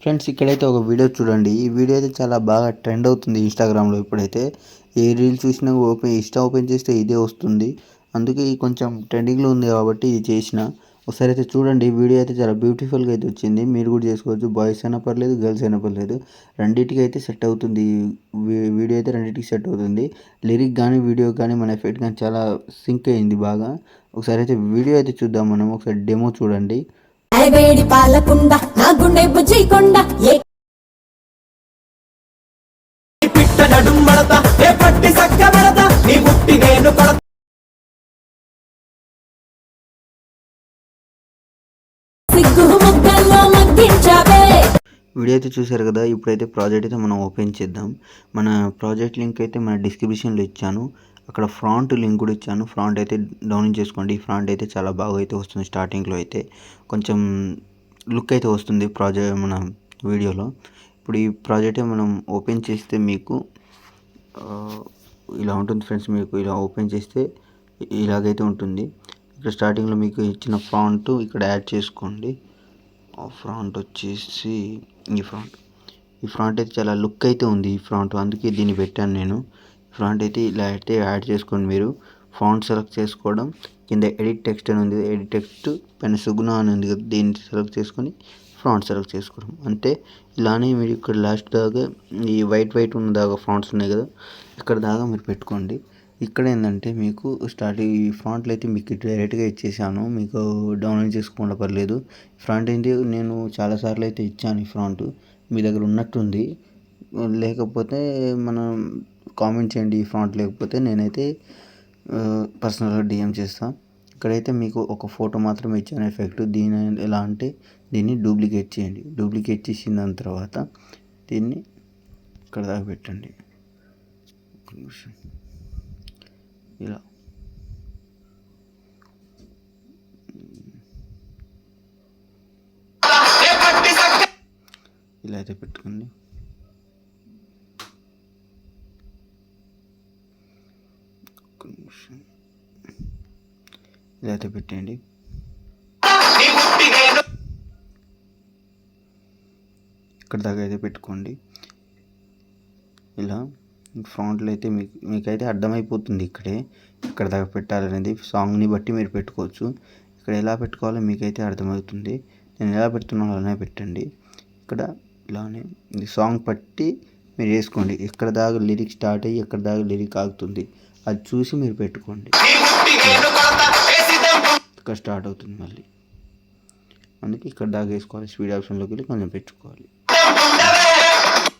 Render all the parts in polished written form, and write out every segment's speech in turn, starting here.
Friends ఇక్కడైతే ఒక video చూడండి. ఈ వీడియో అయితే చాలా బాగా ట్రెండ్ అవుతుంది ఇన్స్టాగ్రామ్లో. ఇప్పుడైతే ఏ రీల్ చూసినా ఓపెన్ చేస్తే ఇదే వస్తుంది. అందుకే ఈ కొంచెం ట్రెండింగ్లో ఉంది కాబట్టి ఇది చేసిన. ఒకసారి అయితే చూడండి. వీడియో అయితే చాలా బ్యూటిఫుల్గా అయితే వచ్చింది. మీరు కూడా చేసుకోవచ్చు. బాయ్స్ అయినా పర్లేదు, గర్ల్స్ అయినా పర్లేదు, రెండింటికి అయితే సెట్ అవుతుంది. వీడియో అయితే రెండింటికి సెట్ అవుతుంది. లిరిక్ కానీ వీడియో కానీ మన ఎఫెక్ట్ కానీ చాలా సింక్ అయింది బాగా. ఒకసారి అయితే వీడియో అయితే చూద్దాం మనం. ఒకసారి డెమో చూడండి. వేడి పాలకుండ నా గుండె బుజ్జికొండ పిట్ట నడుం మడత ఏ పట్టి సక్క మడత నీ ముట్టి నేను కొడత సిగ్గు ముగ్గల్లో మగ్గించావే. వీడియో అయితే చూశారు కదా. ఇప్పుడైతే ప్రాజెక్ట్ అయితే మనం ఓపెన్ చేద్దాం. మన ప్రాజెక్ట్ లింక్ అయితే మన డిస్క్రిప్షన్లో ఇచ్చాను. అక్కడ ఫ్రాంట్ లింక్ కూడా ఇచ్చాను. ఫ్రాంట్ అయితే డౌన్లోడ్ చేసుకోండి. ఈ ఫ్రాంట్ అయితే చాలా బాగా అయితే వస్తుంది. స్టార్టింగ్లో అయితే కొంచెం లుక్ అయితే వస్తుంది మన వీడియోలో. ఇప్పుడు ఈ ప్రాజెక్ట్ మనం ఓపెన్ చేస్తే మీకు ఇలా ఉంటుంది ఫ్రెండ్స్. మీకు ఇలా ఓపెన్ చేస్తే ఇలాగైతే ఉంటుంది. ఇక్కడ స్టార్టింగ్లో మీకు ఇచ్చిన ఫ్రాంట్ ఇక్కడ యాడ్ చేసుకోండి. ఫ్రాంట్ వచ్చేసి ఈ ఫ్రాంట్ అయితే చాలా లుక్ అయితే ఉంది. ఈ ఫ్రాంట్ అందుకే దీన్ని పెట్టాను నేను. ఫ్రాంట్ అయితే ఇలా అయితే యాడ్ చేసుకోండి. మీరు ఫాంట్ సెలెక్ట్ చేసుకోవడం, కింద ఎడిట్ టెక్స్ట్ అని ఉంది, ఎడిట్ టెక్స్ట్ పైన సుగుణ అని ఉంది కదా, దీన్ని సెలెక్ట్ చేసుకొని ఫ్రాంట్ సెలెక్ట్ చేసుకోవడం అంతే. ఇలానే మీరు ఇక్కడ లాస్ట్ దాకా ఈ వైట్ ఉన్న దాకా ఫ్రాంట్స్ ఉన్నాయి కదా, ఇక్కడ దాకా మీరు పెట్టుకోండి. ఇక్కడ ఏంటంటే మీకు ఈ ఫ్రాంట్లు అయితే మీకు డైరెక్ట్గా ఇచ్చేసాను. మీకు డౌన్లోడ్ చేసుకోకుండా పర్లేదు. ఫ్రాంట్ ఏంటి నేను చాలాసార్లు అయితే ఇచ్చాను. ఈ ఫ్రాంట్ మీ దగ్గర ఉన్నట్టుంది. లేకపోతే మనం కామెంట్ చేయండి. ఈ ఫ్రాంట్ లేకపోతే నేనైతే పర్సనల్గా డిఎం చేస్తాను. ఇక్కడైతే మీకు ఒక ఫోటో మాత్రమే ఇచ్చాను ఎఫెక్ట్. దీని ఎలా అంటే దీన్ని డూప్లికేట్ చేయండి. డూప్లికేట్ చేసిన దాని తర్వాత దీన్ని ఇక్కడ దాకా పెట్టండి. ఇలా ఇలా అయితే పెట్టుకోండి. ఇలా అయితే పెట్టండి. ఇక్కడ దాకా అయితే పెట్టుకోండి. ఇలా ఫ్రాంట్లో అయితే మీకైతే అర్థమైపోతుంది. ఇక్కడ దాకా పెట్టాలనేది సాంగ్ని బట్టి మీరు పెట్టుకోవచ్చు. ఇక్కడ ఎలా పెట్టుకోవాలో మీకైతే అర్థమవుతుంది. నేను ఎలా పెడుతున్నానో అలానే పెట్టండి. ఇక్కడ ఇలానే సాంగ్ పట్టి మీరు వేసుకోండి. ఎక్కడ దాకా లిరిక్ స్టార్ట్ అయ్యి ఎక్కడ దాకా లిరిక్ ఆగుతుంది అది చూసి మీరు పెట్టుకోండి. ఇక్కడ స్టార్ట్ అవుతుంది మళ్ళీ, అందుకే ఇక్కడ దాకా వేసుకోవాలి. స్పీడ్ ఆప్షన్లోకి వెళ్ళి కొంచెం పెట్టుకోవాలి.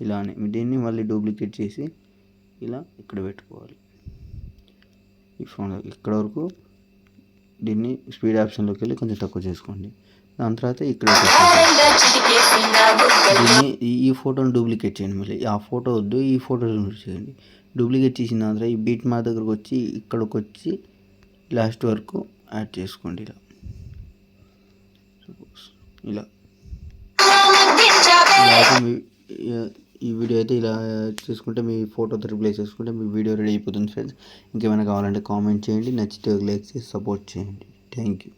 ఇలానే దీన్ని మళ్ళీ డూప్లికేట్ చేసి ఇలా ఇక్కడ పెట్టుకోవాలి. ఈ ఫోన్ ఇక్కడ వరకు దీన్ని స్పీడ్ ఆప్షన్లోకి వెళ్ళి కొంచెం తక్కువ చేసుకోండి. దాని తర్వాత ఇక్కడ దీన్ని ఈ ఫోటోని డూప్లికేట్ చేయండి. మళ్ళీ ఆ ఫోటో వద్దు, ఈ ఫోటో చేయండి. డూప్లికేట్ చేసిన తర్వాత ఈ బీట్ మా దగ్గరకు వచ్చి ఇక్కడికి వచ్చి లాస్ట్ వరకు యాడ్ చేసుకోండి. ఇలా ఈ వీడియో అయితే ఇలా చేసుకుంటే మీ ఫోటోతో రిప్లేస్ చేసుకుంటే మీ వీడియో రెడీ అయిపోతుంది ఫ్రెండ్స్. ఇంకేమైనా కావాలంటే కామెంట్ చేయండి. నచ్చితే లైక్ చేసి సపోర్ట్ చేయండి. Thank you.